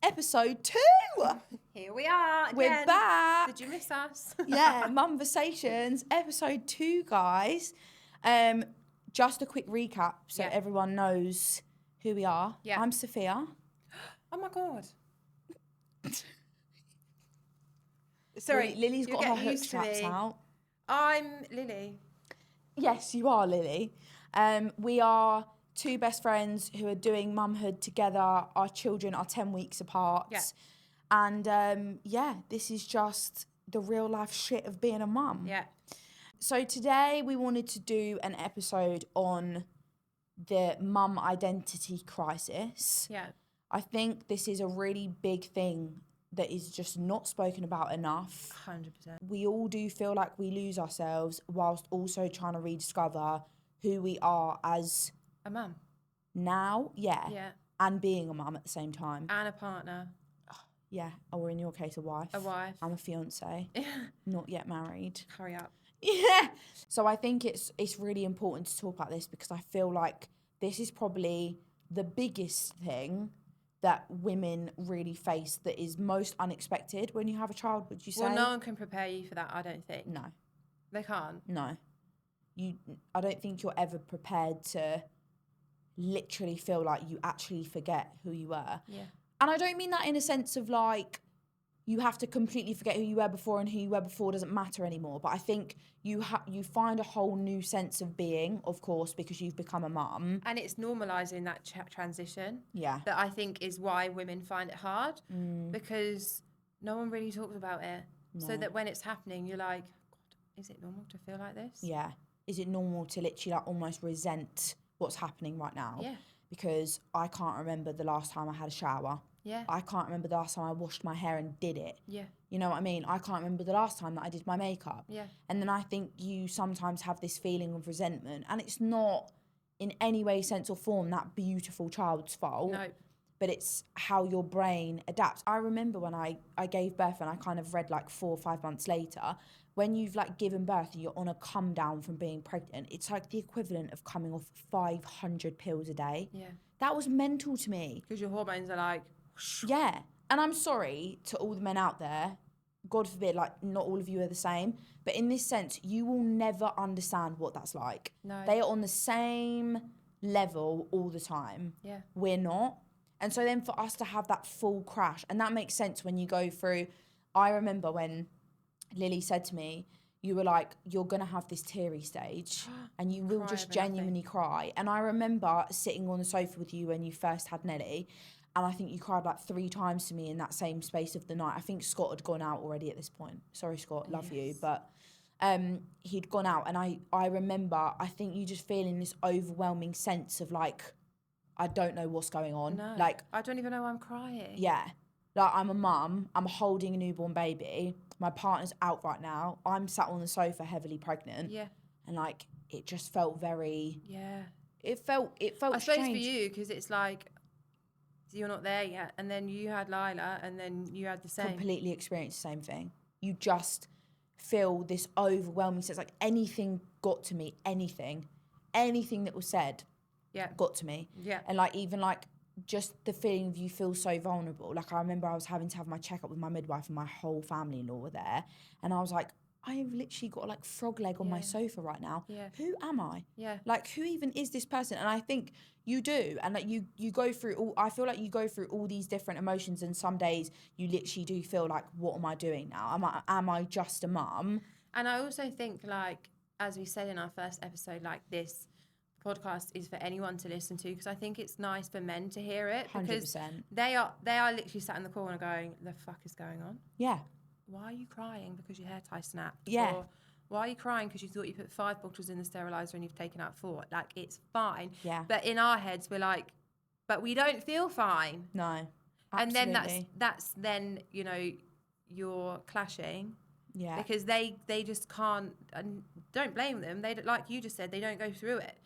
episode 2. Here we are again. We're back. Did you miss us? Yeah, Mumversations episode 2, guys. Just a quick recap so everyone knows who we are. Yeah. I'm Sophia. Oh my God. Sorry, Lily's got her hook straps out. I'm Lily. Yes, you are Lily. We are two best friends who are doing mumhood together. Our children are 10 weeks apart. Yeah. And this is just the real life shit of being a mum. Yeah. So today we wanted to do an episode on the mum identity crisis. Yeah. I think this is a really big thing that is just not spoken about enough. 100%. We all do feel like we lose ourselves whilst also trying to rediscover who we are as a mum. Now, Yeah. and being a mum at the same time. And a partner. Yeah, or in your case, a wife. A wife. I'm a fiance, not yet married. Hurry up. Yeah. So I think it's really important to talk about this because I feel like this is probably the biggest thing that women really face that is most unexpected when you have a child, would you say? Well, no one can prepare you for that, I don't think. No. They can't? No. I don't think you're ever prepared to literally feel like you actually forget who you were. Yeah. And I don't mean that in a sense of like you have to completely forget who you were before and who you were before doesn't matter anymore. But I think you find a whole new sense of being, of course, because you've become a mum. And it's normalising that transition. Yeah. That I think is why women find it hard because no one really talks about it. No. So that when it's happening, you're like, God, is it normal to feel like this? Yeah. Is it normal to literally like almost resent what's happening right now? Yeah. Because I can't remember the last time I had a shower. Yeah. I can't remember the last time I washed my hair and did it. Yeah. You know what I mean? I can't remember the last time that I did my makeup. Yeah. And then I think you sometimes have this feeling of resentment and it's not in any way, sense or form that beautiful child's fault. No. But it's how your brain adapts. I remember when I gave birth and I kind of read like 4 or 5 months later, when you've like given birth and you're on a come down from being pregnant, it's like the equivalent of coming off 500 pills a day. Yeah. That was mental to me. Because your hormones are like... Yeah. And I'm sorry to all the men out there, God forbid, like not all of you are the same, but in this sense, you will never understand what that's like. No. They are on the same level all the time. Yeah. We're not. And so then for us to have that full crash, and that makes sense when you go through, I remember when Lily said to me, you were like, you're going to have this teary stage and you will just genuinely cry. And I remember sitting on the sofa with you when you first had Nelly. And I think you cried like 3 times to me in that same space of the night. I think Scott had gone out already at this point. Sorry, Scott, love you. But he'd gone out. And I remember, I think you just feeling this overwhelming sense of like, I don't know what's going on. No, like I don't even know why I'm crying. Yeah. Like I'm a mum. I'm holding a newborn baby. My partner's out right now. I'm sat on the sofa heavily pregnant. Yeah. And like, it just felt very... Yeah. It felt I strange. suppose for you, because it's like, you're not there yet. And then you had Lila, and then you had the same. Completely experienced the same thing. You just feel this overwhelming sense. Like anything got to me, anything that was said got to me. Yeah. And like, even like, just the feeling of you feel so vulnerable. Like I remember I was having to have my checkup with my midwife and my whole family-in-law were there. And I was like, I have literally got like frog leg on my sofa right now. Yeah. Who am I? Yeah. Like who even is this person? And I think you do. And like you go through all, I feel like you go through all these different emotions and some days you literally do feel like, what am I doing now? Am I just a mum? And I also think like, as we said in our first episode, like this podcast is for anyone to listen to because I think it's nice for men to hear it because 100%. they are literally sat in the corner going, the fuck is going on? Yeah. Why are you crying because your hair tie snapped? Yeah. Or why are you crying because you thought you put 5 bottles in the sterilizer and you've taken out 4? Like, it's fine. Yeah. But in our heads, we're like, but we don't feel fine. No. Absolutely. And Absolutely. then that's then, you know, you're clashing. Yeah. Because they just can't, and don't blame them. They, like you just said, they don't go through it.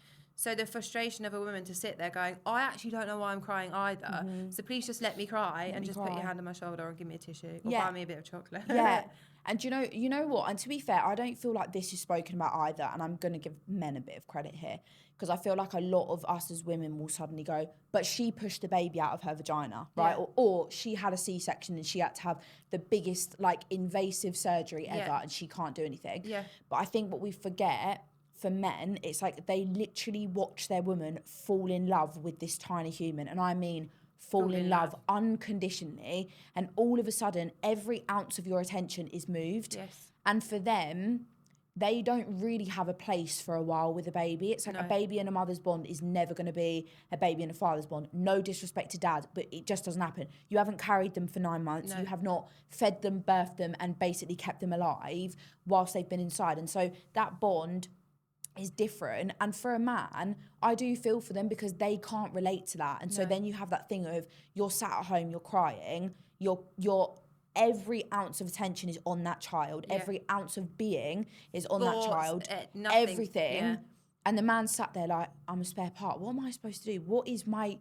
So the frustration of a woman to sit there going, I actually don't know why I'm crying either. So please just let me cry and just put your hand on my shoulder and give me a tissue or buy me a bit of chocolate. Yeah. And you know what? And to be fair, I don't feel like this is spoken about either. And I'm going to give men a bit of credit here, because I feel like a lot of us as women will suddenly go, but she pushed the baby out of her vagina, right? Yeah. Or she had a C-section and she had to have the biggest like invasive surgery ever and she can't do anything. Yeah. But I think what we forget for men, it's like they literally watch their woman fall in love with this tiny human. And I mean fall in love unconditionally, and all of a sudden every ounce of your attention is moved. Yes. And for them, they don't really have a place for a while with a baby. It's like a baby and a mother's bond is never going to be a baby and a father's bond. No disrespect to dad, but it just doesn't happen. You haven't carried them for 9 months. You have not fed them, birthed them, and basically kept them alive whilst they've been inside. And so that bond is different. And for a man, I do feel for them because they can't relate to that. And so then you have that thing of you're sat at home, you're crying, you're every ounce of attention is on that child. Every ounce of being is on that child. Everything. And the man sat there like, I'm a spare part. What am I supposed to do? What is my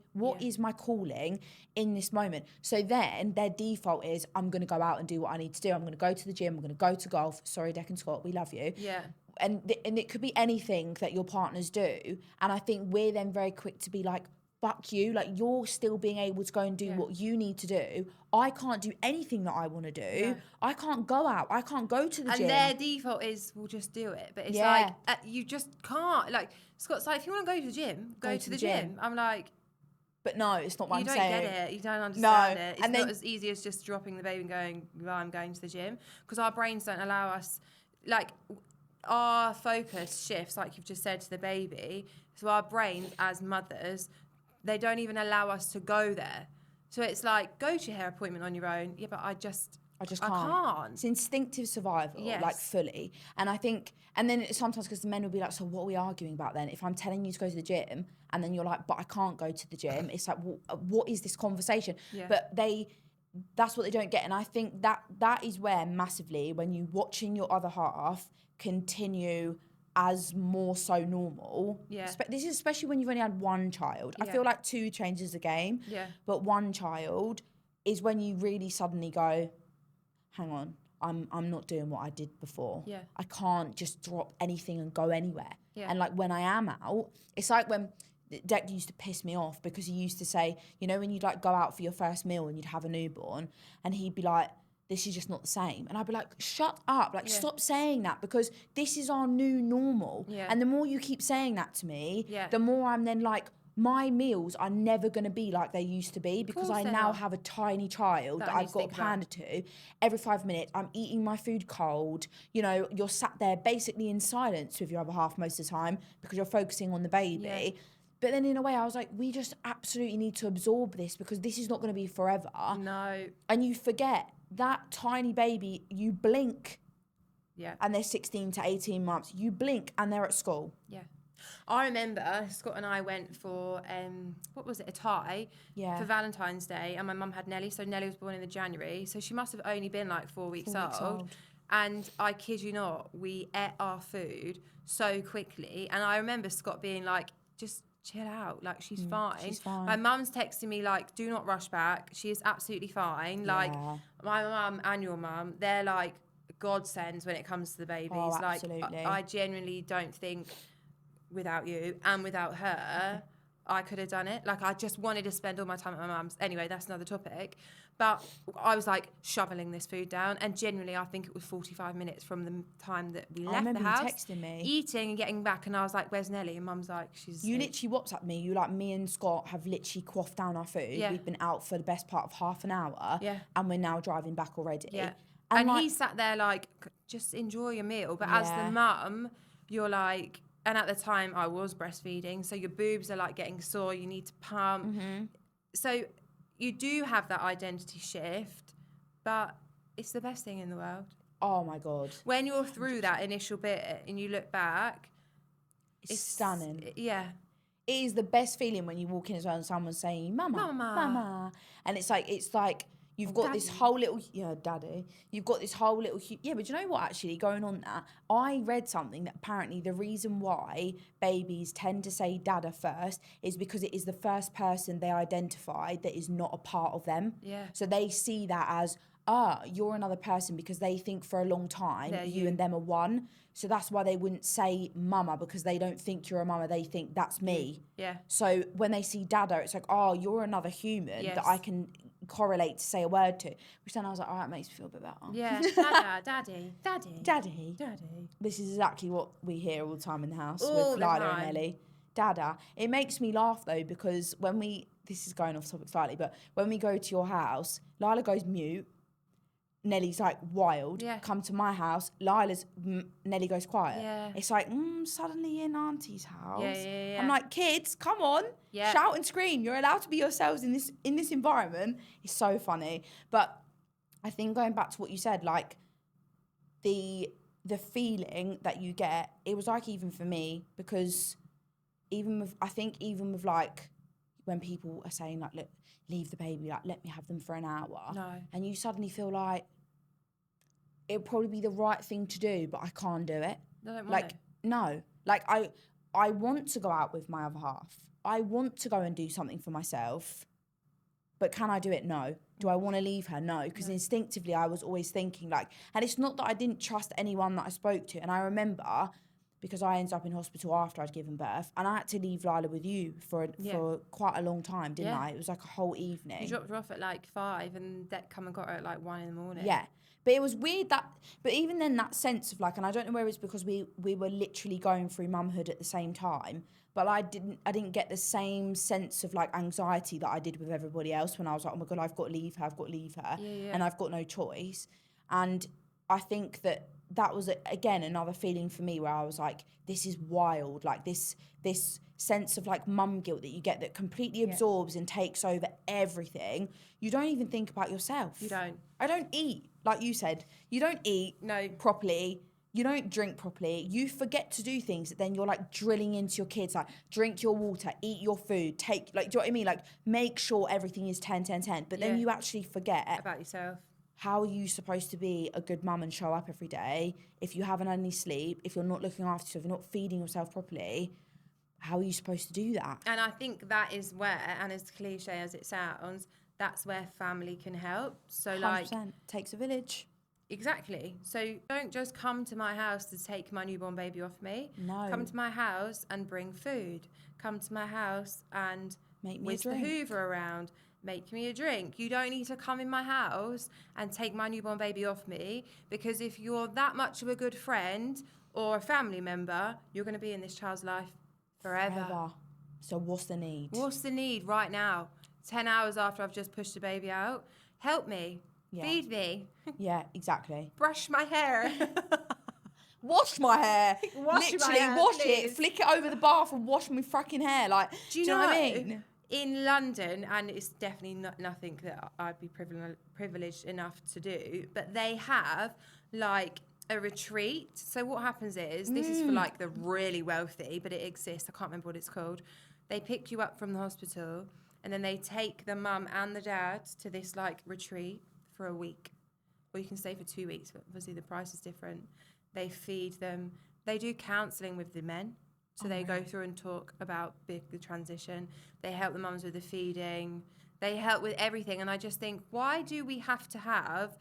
calling in this moment? So then their default is, I'm going to go out and do what I need to do. I'm going to go to the gym. I'm going to go to golf. Sorry, Deck and Scott, we love you. Yeah. And it could be anything that your partners do. And I think we're then very quick to be like, fuck you. Like, you're still being able to go and do what you need to do. I can't do anything that I want to do. No. I can't go out. I can't go to the gym. And their default is, we'll just do it. But it's like, you just can't. Like, Scott's like, if you want to go to the gym, go to the gym. I'm like... But no, it's not what I'm saying. You don't get it. You don't understand it. It's not as easy as just dropping the baby and going, well, I'm going to the gym. Because our brains don't allow us... Like... Our focus shifts, like you've just said, to the baby. So our brains as mothers, they don't even allow us to go there. So it's like, go to your hair appointment on your own. Yeah, but I just can't. It's instinctive survival, like fully. And I think, and then sometimes because the men will be like, so what are we arguing about then? If I'm telling you to go to the gym and then you're like, but I can't go to the gym. It's like, well, what is this conversation? Yeah. But that's what they don't get. And I think that is where massively, when you watching your other half continue as more so normal. Yeah. This is especially when you've only had one child. Yeah. I feel like 2 changes the game. Yeah. But 1 child is when you really suddenly go, hang on, I'm not doing what I did before. Yeah. I can't just drop anything and go anywhere. Yeah. And like when I am out, it's like when Deck used to piss me off because he used to say, you know, when you'd like go out for your first meal and you'd have a newborn and he'd be like, this is just not the same. And I'd be like, shut up. Like, stop saying that because this is our new normal. Yeah. And the more you keep saying that to me, the more I'm then like, my meals are never going to be like they used to be because I now have a tiny child that I've got panded to. Every 5 minutes, I'm eating my food cold. You know, you're sat there basically in silence with your other half most of the time because you're focusing on the baby. Yeah. But then in a way, I was like, we just absolutely need to absorb this because this is not going to be forever. No. And you forget that tiny baby, you blink and they're 16 to 18 months. You blink and they're at school. Yeah. I remember Scott and I went for, a tie for Valentine's Day, and my mum had Nelly. So Nelly was born in the January. So she must have only been like 4 weeks old. And I kid you not, we ate our food so quickly. And I remember Scott being like, just chill out, like she's fine. She's fine. My mum's texting me like, do not rush back, she is absolutely fine. Like my mum and your mum, they're like godsends when it comes to the babies. Like I genuinely don't think without you and without her I could have done it. Like I just wanted to spend all my time at my mum's. Anyway, that's another topic. But I was like shoveling this food down, and genuinely I think it was 45 minutes from the time that we left the house. I remember you texting me, eating and getting back, and I was like, where's Nelly? And mum's like, she's You literally WhatsApped me. You like, me and Scott have literally quaffed down our food. Yeah. We've been out for the best part of half an hour. Yeah. And we're now driving back already. Yeah. And like, he sat there like, just enjoy your meal. But as the mum, you're like, and at the time I was breastfeeding, so your boobs are like getting sore, you need to pump. Mm-hmm. So you do have that identity shift, but it's the best thing in the world. Oh my God. When you're through that initial bit and you look back, it's stunning. Yeah. It is the best feeling when you walk in as well and someone's saying, Mama, Mama. And it's like You've got this whole little, daddy. You've got this whole little, but you know what, actually, going on that, I read something that apparently the reason why babies tend to say dada first is because it is the first person they identify that is not a part of them. Yeah. So they see that as, you're another person, because they think for a long time you and them are one. So that's why they wouldn't say mama, because they don't think you're a mama. They think that's me. Yeah. So when they see dada, it's like, oh, you're another human that I can correlate to say a word to. Which then I was like, oh, that makes me feel a bit better. Yeah. Dada, daddy, daddy. Daddy. Daddy. This is exactly what we hear all the time in the house All with the Lila time. and Ellie. Dada. It makes me laugh though, because this is going off topic slightly, but when we go to your house, Lila goes mute. Nellie's like wild. Yeah. Come to my house, Nellie goes quiet. Yeah. It's like, suddenly in Auntie's house. Yeah. I'm like, kids, come on. Yeah. Shout and scream. You're allowed to be yourselves in this environment. It's so funny. But I think going back to what you said, like the feeling that you get, it was like, even for me, because even with like when people are saying like, look, leave the baby, like let me have them for an hour. No. And you suddenly feel like it'd probably be the right thing to do, but I can't do it. I don't want like, it. No. Like I want to go out with my other half. I want to go and do something for myself. But can I do it? No. Do I want to leave her? No. Because instinctively I was always thinking like, and it's not that I didn't trust anyone that I spoke to. And I remember, because I ended up in hospital after I'd given birth, and I had to leave Lila with you for quite a long time, didn't I? It was like a whole evening. You dropped her off at like 5 and that come and got her at like 1 in the morning. Yeah. But it was weird but even then that sense of like, and I don't know whether it's because we were literally going through mumhood at the same time, but I didn't get the same sense of like anxiety that I did with everybody else when I was like, oh my God, I've got to leave her, and I've got no choice. And I think that was again another feeling for me where I was like, this is wild, like this sense of like mum guilt that you get that completely absorbs and takes over everything. You don't even think about yourself. You don't. I don't eat, like you said. You don't eat properly. You don't drink properly. You forget to do things that then you're like drilling into your kids, like drink your water, eat your food, do you know what I mean? Like make sure everything is 10, 10, 10. But then you actually forget about yourself. How are you supposed to be a good mum and show up every day if you haven't had any sleep, if you're not looking after yourself, if you're not feeding yourself properly? How are you supposed to do that? And I think that is where, and as cliche as it sounds, that's where family can help. So 100%. Like, takes a village. Exactly. So don't just come to my house to take my newborn baby off me. No. Come to my house and bring food. Come to my house and make me whisk a drink. The Hoover around. Make me a drink. You don't need to come in my house and take my newborn baby off me, because if you're that much of a good friend or a family member, you're going to be in this child's life forever. So what's the need? What's the need right now? 10 hours after I've just pushed the baby out. Help me. Yeah. Feed me. Yeah, exactly. Brush my hair. Wash my hair. Wash Literally, my hair, wash please. it. Flick it over the bath and wash my fucking hair. Like, do you know what I mean? In London, and it's definitely nothing that I'd be privileged enough to do, but they have like a retreat. So what happens is, this is for like the really wealthy, but it exists. I can't remember what it's called. They pick you up from the hospital and then they take the mum and the dad to this like retreat for a week. Or you can stay for 2 weeks, but obviously the price is different. They feed them. They do counselling with the men. So they go through and talk about the transition. They help the mums with the feeding. They help with everything. And I just think, why do we have to have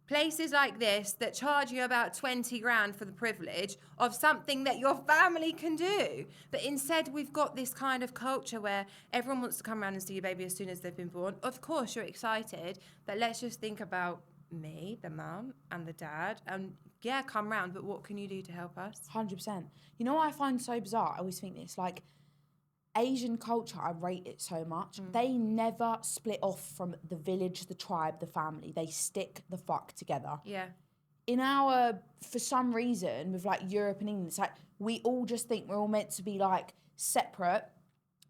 places like this that charge you about 20 grand for the privilege of something that your family can do? But instead, we've got this kind of culture where everyone wants to come around and see your baby as soon as they've been born. Of course, you're excited, but let's just think about me, the mum, and the dad, and yeah, come round, but what can you do to help us? 100%. You know what I find so bizarre? I always think this, like, Asian culture, I rate it so much. They never split off from the village, the tribe, the family. They stick the fuck together. Yeah. In our, for some reason, with like Europe and England, it's like we all just think we're all meant to be like separate,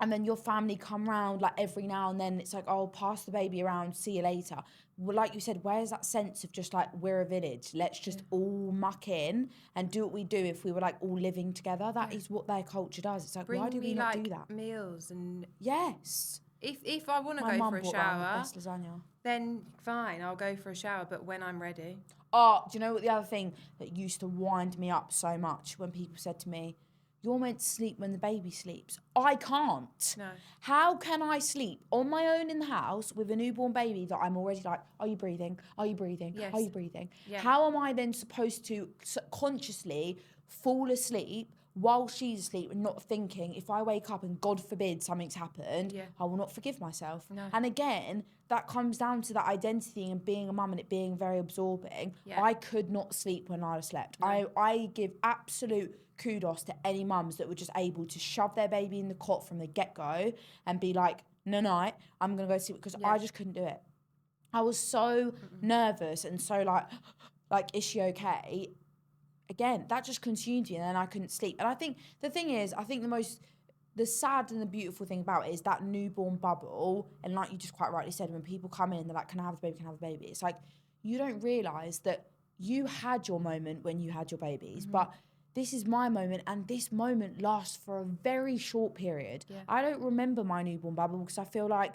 and then your family come round like every now and then. It's like, oh, pass the baby around, see you later. Well, like you said, where's that sense of just like, we're a village, let's just all muck in and do what we do if we were like all living together? That is what their culture does. It's like, why do we not do that? Meals and yes, If I want to My go mum for a brought round the shower, best lasagna. then fine, I'll go for a shower, but when I'm ready. Oh, do you know what the other thing that used to wind me up so much when people said to me, you're meant to sleep when the baby sleeps. I can't. No. How can I sleep on my own in the house with a newborn baby that I'm already like, are you breathing? Are you breathing? Yes. Are you breathing? Yeah. How am I then supposed to consciously fall asleep while she's asleep and not thinking, if I wake up and God forbid something's happened, I will not forgive myself. No. And again, that comes down to that identity and being a mum and it being very absorbing. Yeah. I could not sleep when I slept. No. I give absolute kudos to any mums that were just able to shove their baby in the cot from the get-go and be like, no, I'm going to go sleep, because I just couldn't do it. I was so nervous and so like, is she okay? Again, that just consumed me and then I couldn't sleep. And I think the thing is, I think the sad and the beautiful thing about it is that newborn bubble. And like you just quite rightly said, when people come in, they're like, can I have a baby? Can I have a baby? It's like, you don't realise that you had your moment when you had your babies, but this is my moment, and this moment lasts for a very short period. Yeah. I don't remember my newborn bubble because I feel like,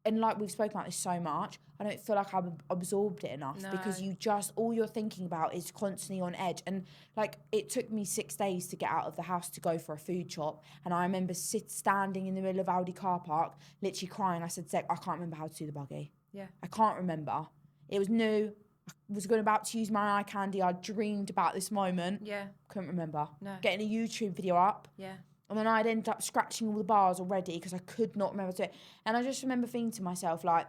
and like we've spoken about this so much, I don't feel like I've absorbed it enough, because you just, all you're thinking about is constantly on edge. And like, it took me 6 days to get out of the house to go for a food shop. And I remember standing in the middle of Aldi car park, literally crying. I said, Zek, I can't remember how to do the buggy. Yeah. I can't remember. It was new. I was about to use my eye candy. I dreamed about this moment. Yeah. Couldn't remember. No. Getting a YouTube video up. Yeah. And then I'd end up scratching all the bars already because I could not remember to do it. And I just remember thinking to myself, like,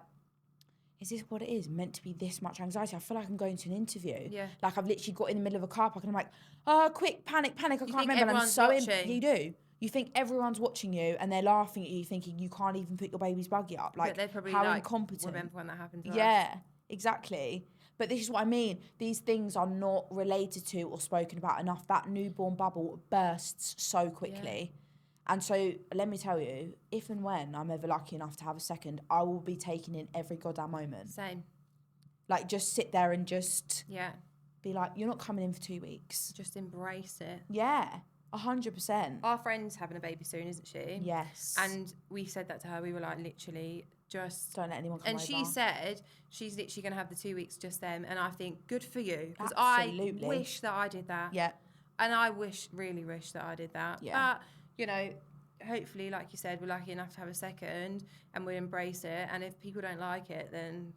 is this what it is? Meant to be this much anxiety? I feel like I'm going to an interview. Yeah. Like, I've literally got in the middle of a car park and I'm like, oh, quick, panic, I can't remember. And I'm so watching. You do. You think everyone's watching you and they're laughing at you, thinking you can't even put your baby's buggy up. Like, but they're probably how like, incompetent. remember when that happened to us. Yeah, exactly. But this is what I mean. These things are not related to or spoken about enough. That newborn bubble bursts so quickly. Yeah. And so let me tell you, if and when I'm ever lucky enough to have a second, I will be taking in every goddamn moment. Same. Like, just sit there and just be like, you're not coming in for 2 weeks. Just embrace it. Yeah, 100%. Our friend's having a baby soon, isn't she? Yes. And we said that to her. We were like, literally, just don't let anyone come over. And she said she's literally going to have the 2 weeks just then. And I think, good for you. Because I wish that I did that. Yeah. And I really wish that I did that. Yeah. But, you know, hopefully, like you said, we're lucky enough to have a second and we embrace it. And if people don't like it, then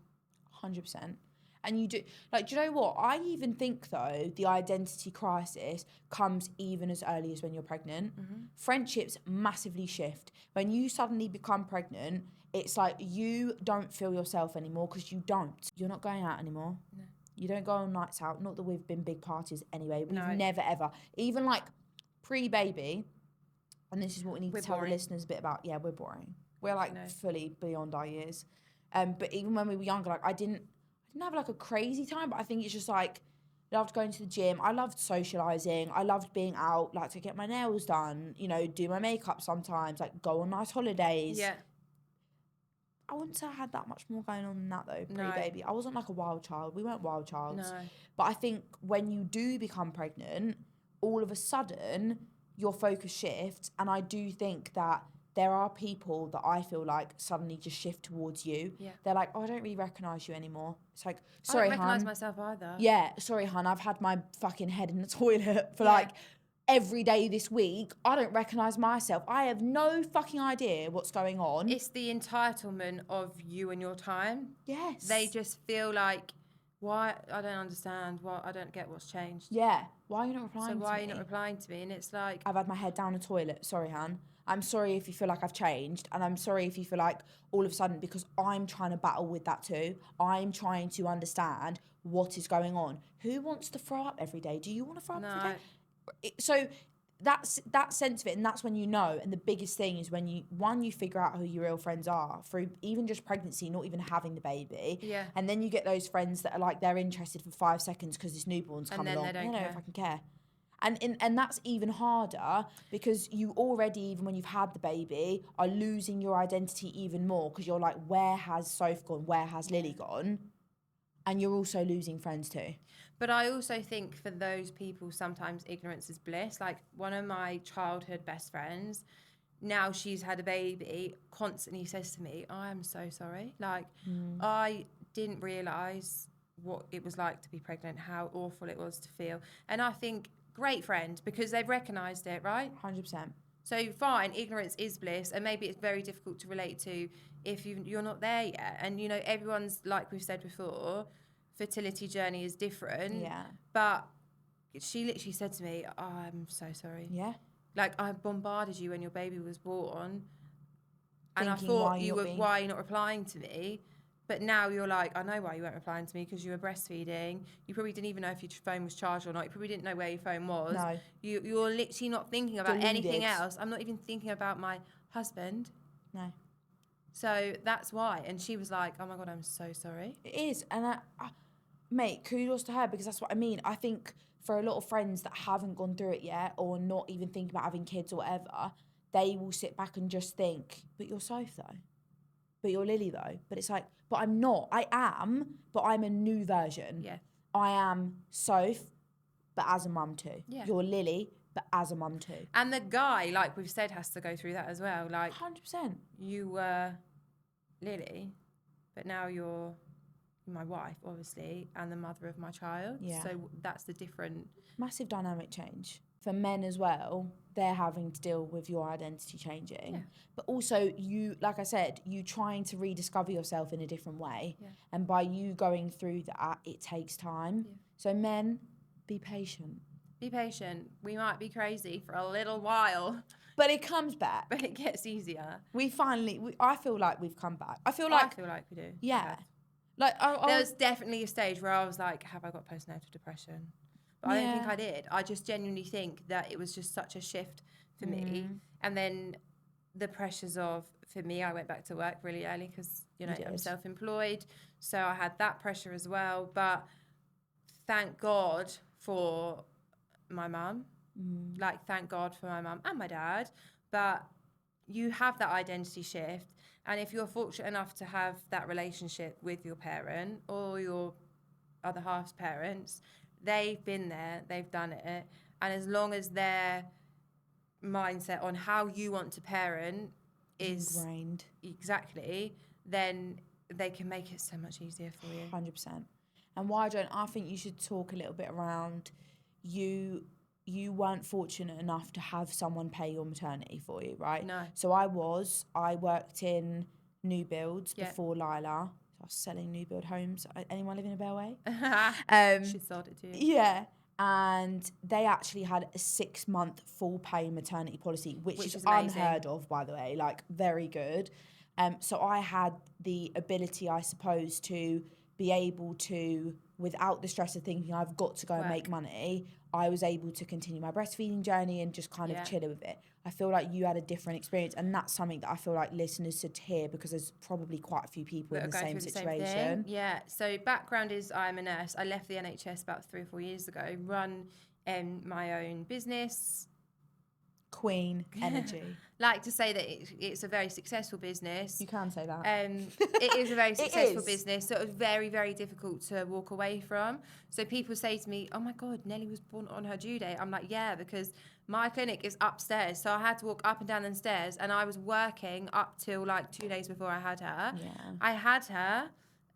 100%. And you do, like, do you know what? I even think, though, the identity crisis comes even as early as when you're pregnant. Mm-hmm. Friendships massively shift. When you suddenly become pregnant, it's like you don't feel yourself anymore because you don't. You're not going out anymore. No. You don't go on nights out. Not that we've been big parties anyway. We've never, ever. Even, like, pre-baby, and this is what we need to tell the listeners a bit about. Yeah, we're boring. We're, like, fully beyond our years. But even when we were younger, like, I didn't have like a crazy time, but I think it's just like, I loved going to the gym. I loved socialising. I loved being out, like to get my nails done, you know, do my makeup sometimes, like go on nice holidays. Yeah. I wouldn't say I had that much more going on than that though, pre-baby. I wasn't like a wild child. We weren't wild childs. No. But I think when you do become pregnant, all of a sudden your focus shifts. And I do think that there are people that I feel like suddenly just shift towards you. Yeah. They're like, oh, I don't really recognise you anymore. It's like, sorry, I don't recognise myself either. Yeah, sorry, hun, I've had my fucking head in the toilet for like every day this week. I don't recognise myself. I have no fucking idea what's going on. It's the entitlement of you and your time. Yes. They just feel like, why? I don't understand. Why? I don't get what's changed. Yeah. Why are you not replying to me? So why are you not replying to me? And it's like, I've had my head down the toilet. Sorry, hun. I'm sorry if you feel like I've changed, and I'm sorry if you feel like all of a sudden, because I'm trying to battle with that too. I'm trying to understand what is going on. Who wants to throw up every day? Do you want to throw up every day? So that's that sense of it, and that's when you know. And the biggest thing is when you figure out who your real friends are through even just pregnancy, not even having the baby. Yeah. And then you get those friends that are like, they're interested for 5 seconds because this newborn's coming along. They don't care. If I can care. And that's even harder because you already, even when you've had the baby, are losing your identity even more because you're like, where has Soph gone? Where has Lily gone? And you're also losing friends too. But I also think for those people, sometimes ignorance is bliss. Like one of my childhood best friends, now she's had a baby, constantly says to me, I am so sorry. Like, I didn't realise what it was like to be pregnant, how awful it was to feel. And I think, great friend, because they've recognised it, right? 100%. So fine, ignorance is bliss, and maybe it's very difficult to relate to if you're not there yet. And, you know, everyone's, like we've said before, fertility journey is different. Yeah. But she literally said to me, oh, I'm so sorry. Yeah. Like, I bombarded you when your baby was born, and Thinking, I thought why are you not replying to me? But now you're like, I know why you weren't replying to me, because you were breastfeeding. You probably didn't even know if your phone was charged or not. You probably didn't know where your phone was. No. You're literally not thinking about anything else. I'm not even thinking about my husband. No. So that's why. And she was like, oh my God, I'm so sorry. It is. And mate, kudos to her, because that's what I mean. I think for a lot of friends that haven't gone through it yet, or not even thinking about having kids or whatever, they will sit back and just think, but you're Soph though. But you're Lily though. But it's like, but I'm not. I am, but I'm a new version. Yeah. I am Soph, but as a mum too. Yeah. You're Lily, but as a mum too. And the guy, like we've said, has to go through that as well. Like, 100%. you were Lily, but now you're my wife, obviously, and the mother of my child. Yeah. So that's the different... Massive dynamic change. For men as well, they're having to deal with your identity changing. Yeah. But also you, like I said, you trying to rediscover yourself in a different way. Yeah. And by you going through that, it takes time. Yeah. So men, be patient. Be patient. We might be crazy for a little while. But it comes back. But it gets easier. I feel like we've come back. I feel like we do. Yeah. Like there was definitely a stage where I was like, have I got postnatal depression? But I don't think I did. I just genuinely think that it was just such a shift for me. And then the pressures of, for me, I went back to work really early because, you know, I'm self-employed. So I had that pressure as well. But thank God for my mum. Like, thank God for my mum and my dad. But you have that identity shift. And if you're fortunate enough to have that relationship with your parent or your other half's parents, they've been there, they've done it. And as long as their mindset on how you want to parent is ingrained, exactly, then they can make it so much easier for you. 100%. And why don't I think you should talk a little bit around you weren't fortunate enough to have someone pay your maternity for you, right? No. So I worked in new builds before Lila. I was selling new build homes. Anyone live in a Bellway? She sold it to you. Yeah. And they actually had a 6-month full pay maternity policy, which is unheard of, by the way, like very good. So I had the ability, I suppose, to be able to, without the stress of thinking I've got to go and make money, I was able to continue my breastfeeding journey and just kind of chill with it. I feel like you had a different experience, and that's something that I feel like listeners should hear, because there's probably quite a few people in the same situation. Yeah, so background is I'm a nurse. I left the NHS about 3 or 4 years ago, run my own business. Queen energy. Like to say that it's a very successful business. You can say that. It is a very successful business, so it was very, very difficult to walk away from. So people say to me, oh my God, Nelly was born on her due date. I'm like, yeah, because my clinic is upstairs. So I had to walk up and down the stairs, and I was working up till like 2 days before I had her. Yeah. I had her.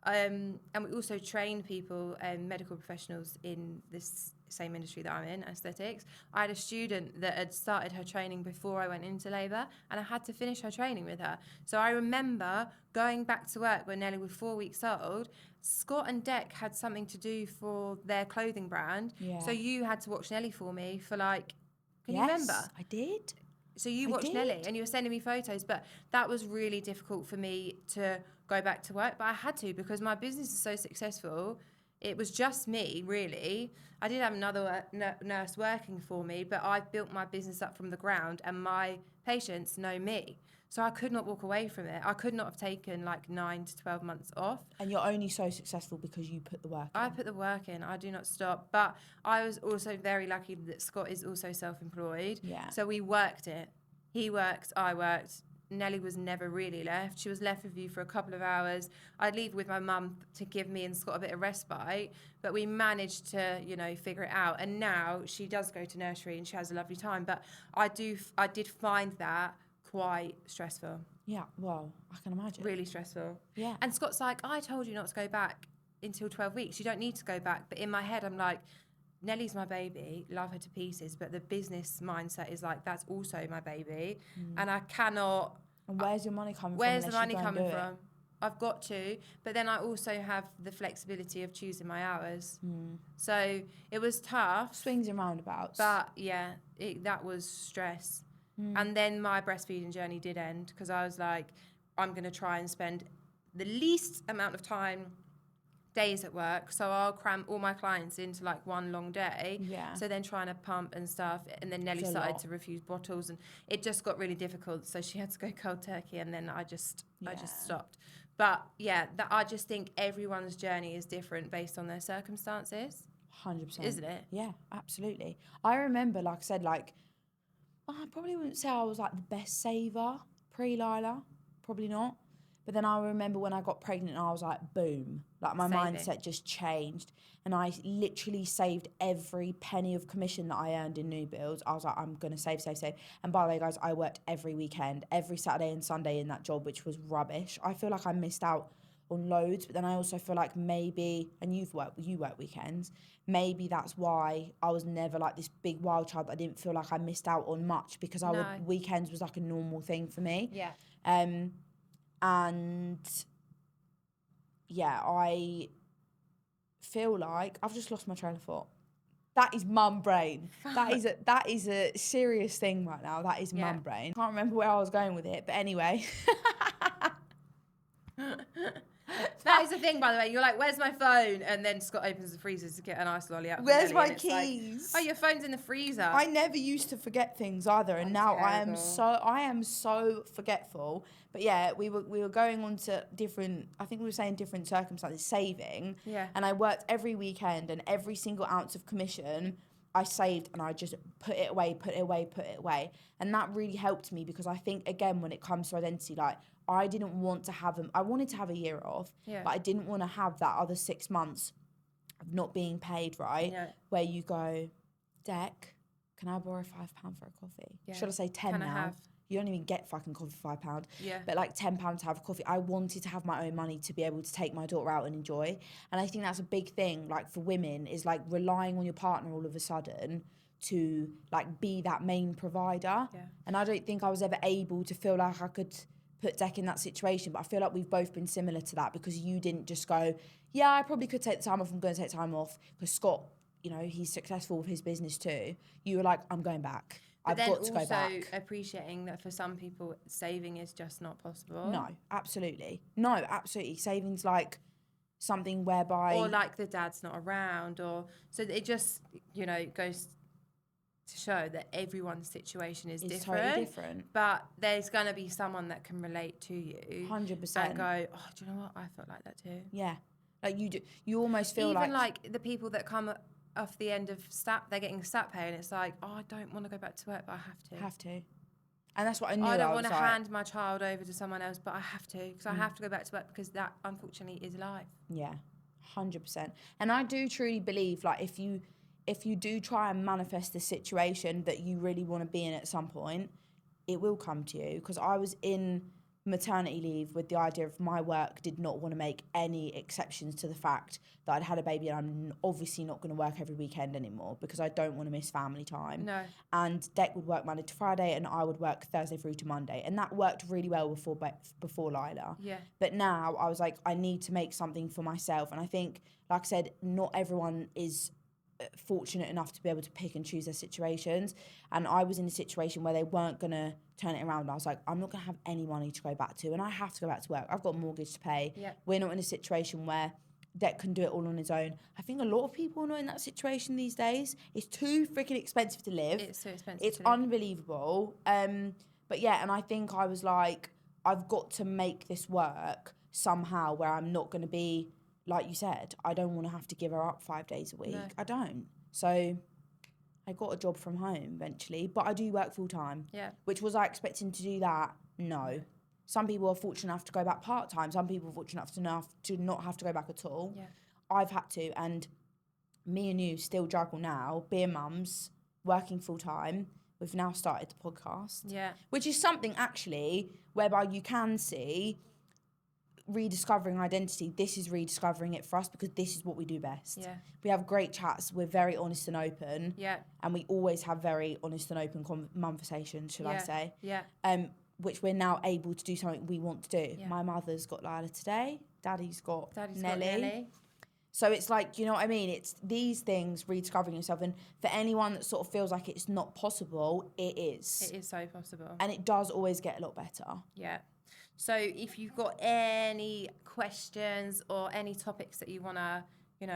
And we also train people, medical professionals in this same industry that I'm in, aesthetics. I had a student that had started her training before I went into labour, and I had to finish her training with her. So I remember going back to work when Nelly was 4 weeks old. Scott and Deck had something to do for their clothing brand. Yeah. So you had to watch Nelly for me for like, can you remember? I did. So you watched Nelly and you were sending me photos, but that was really difficult for me to go back to work. But I had to, because my business is so successful. It was just me, really. I did have another nurse working for me, but I've built my business up from the ground, and my patients know me. So I could not walk away from it. I could not have taken like 9 to 12 months off. And you're only so successful because you put the work in. I put the work in. I do not stop. But I was also very lucky that Scott is also self-employed. Yeah. So we worked it. He worked, I worked. Nelly was never really left. She was left with you for a couple of hours. I'd leave with my mum to give me and Scott a bit of respite, but we managed to, you know, figure it out. And now she does go to nursery and she has a lovely time. But I did find that quite stressful. Yeah, well, I can imagine. Really stressful. Yeah. And Scott's like, I told you not to go back until 12 weeks. You don't need to go back. But in my head, I'm like, Nellie's my baby, love her to pieces. But the business mindset is like, that's also my baby. And I cannot... And where's your money coming from? Where's the money coming from? I've got to. But then I also have the flexibility of choosing my hours. So it was tough. Swings and roundabouts. But yeah, that was stress. And then my breastfeeding journey did end because I was like, I'm going to try and spend the least amount of time days at work. So I'll cram all my clients into like one long day. Yeah. So then trying to pump and stuff. And then Nellie started to refuse bottles and it just got really difficult. So she had to go cold turkey and then I just stopped. But yeah, I just think everyone's journey is different based on their circumstances. 100%. Isn't it? Yeah, absolutely. I remember, like I said, like, I probably wouldn't say I was like the best saver pre-Lila. Probably not. But then I remember when I got pregnant, I was like, boom. Like my mindset just changed. And I literally saved every penny of commission that I earned in new builds. I was like, I'm going to save. And by the way, guys, I worked every weekend, every Saturday and Sunday in that job, which was rubbish. I feel like I missed out on loads, but then I also feel like maybe, and you work weekends, maybe that's why I was never like this big wild child. I didn't feel like I missed out on much because weekends was like a normal thing for me. Yeah. And yeah, I feel like I've just lost my train of thought. That is mum brain. That is a serious thing right now. That is mum brain. Can't remember where I was going with it, but anyway. That is the thing, by the way. You're like, where's my phone? And then Scott opens the freezer to get an ice lolly out. Where's my keys? Like, oh, your phone's in the freezer. I never used to forget things either, and now terrible. I am so forgetful. But yeah, we were going on to different. I think we were saying different circumstances, saving. Yeah. And I worked every weekend, and every single ounce of commission I saved, and I just put it away, and that really helped me because I think again when it comes to identity, like. I didn't want to have I wanted to have a year off, but I didn't want to have that other 6 months of not being paid, right? Yeah. Where you go, Deck, can I borrow £5 for a coffee? Yeah. Should I say 10 now? You don't even get fucking coffee for £5. Yeah. But like £10 to have a coffee. I wanted to have my own money to be able to take my daughter out and enjoy. And I think that's a big thing, like for women, is like relying on your partner all of a sudden to like be that main provider. Yeah. And I don't think I was ever able to feel like I could put Deck in that situation, but I feel like we've both been similar to that because you didn't just go, yeah, I probably could take the time off, I'm going to take time off, because Scott, you know, he's successful with his business too. You were like, I'm going back. I've got to go back. Also appreciating that for some people, saving is just not possible. No, absolutely. Saving's like something whereby... Or like the dad's not around, or... So it just, you know, goes... to show that everyone's situation is different. Totally different. But there's going to be someone that can relate to you. 100%. And go, oh, do you know what? I felt like that too. Yeah. Like you do. You almost feel even like the people that come off the end of STAP, they're getting STAP pay and it's like, oh, I don't want to go back to work, but I have to. And that's what I knew. I don't want to hand my child over to someone else, but I have to, because I have to go back to work because that, unfortunately, is life. Yeah, 100%. And I do truly believe, like, if you do try and manifest the situation that you really want to be in at some point, it will come to you. Because I was in maternity leave with the idea of my work did not want to make any exceptions to the fact that I'd had a baby and I'm obviously not going to work every weekend anymore because I don't want to miss family time. No. And Deck would work Monday to Friday and I would work Thursday through to Monday. And that worked really well before Lila. Yeah. But now I was like, I need to make something for myself. And I think, like I said, not everyone is fortunate enough to be able to pick and choose their situations, and I was in a situation where they weren't going to turn it around. I was like, I'm not going to have any money to go back to, and I have to go back to work. I've got a mortgage to pay. Yep. We're not in a situation where Deck can do it all on his own. I think a lot of people are not in that situation these days. It's too freaking expensive to live. It's so expensive. It's unbelievable. But yeah, and I think I was like, I've got to make this work somehow where I'm not going to be, like you said, I don't want to have to give her up 5 days a week. No. I don't. So I got a job from home eventually, but I do work full time. Yeah. Which was I expecting to do that? No. Some people are fortunate enough to go back part time. Some people are fortunate enough to not have to go back at all. Yeah. I've had to, and me and you still juggle now, being mums, working full time, we've now started the podcast. Yeah. Which is something actually whereby you can see rediscovering identity. This is rediscovering it for us because this is what we do best. Yeah. We have great chats. We're very honest and open. Yeah. And we always have very honest and open mumversations, should I say. Yeah. Which we're now able to do something we want to do. Yeah. My mother's got Lila today. Daddy's got Nelly. So it's like, you know what I mean? It's these things, rediscovering yourself. And for anyone that sort of feels like it's not possible, it is. It is so possible. And it does always get a lot better. Yeah. So if you've got any questions or any topics that you want to,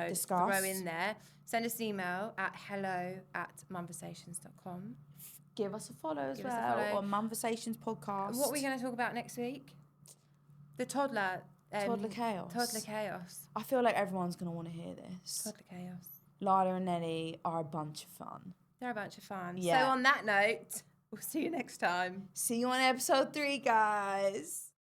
discuss, throw in there, send us an email at hello@mumversations.com. Give us a follow as well on Mumversations Podcast. What are we going to talk about next week? The toddler chaos. Toddler chaos. I feel like everyone's going to want to hear this. Toddler chaos. Lila and Nelly are a bunch of fun. They're a bunch of fun. Yeah. So on that note, we'll see you next time. See you on episode 3, guys.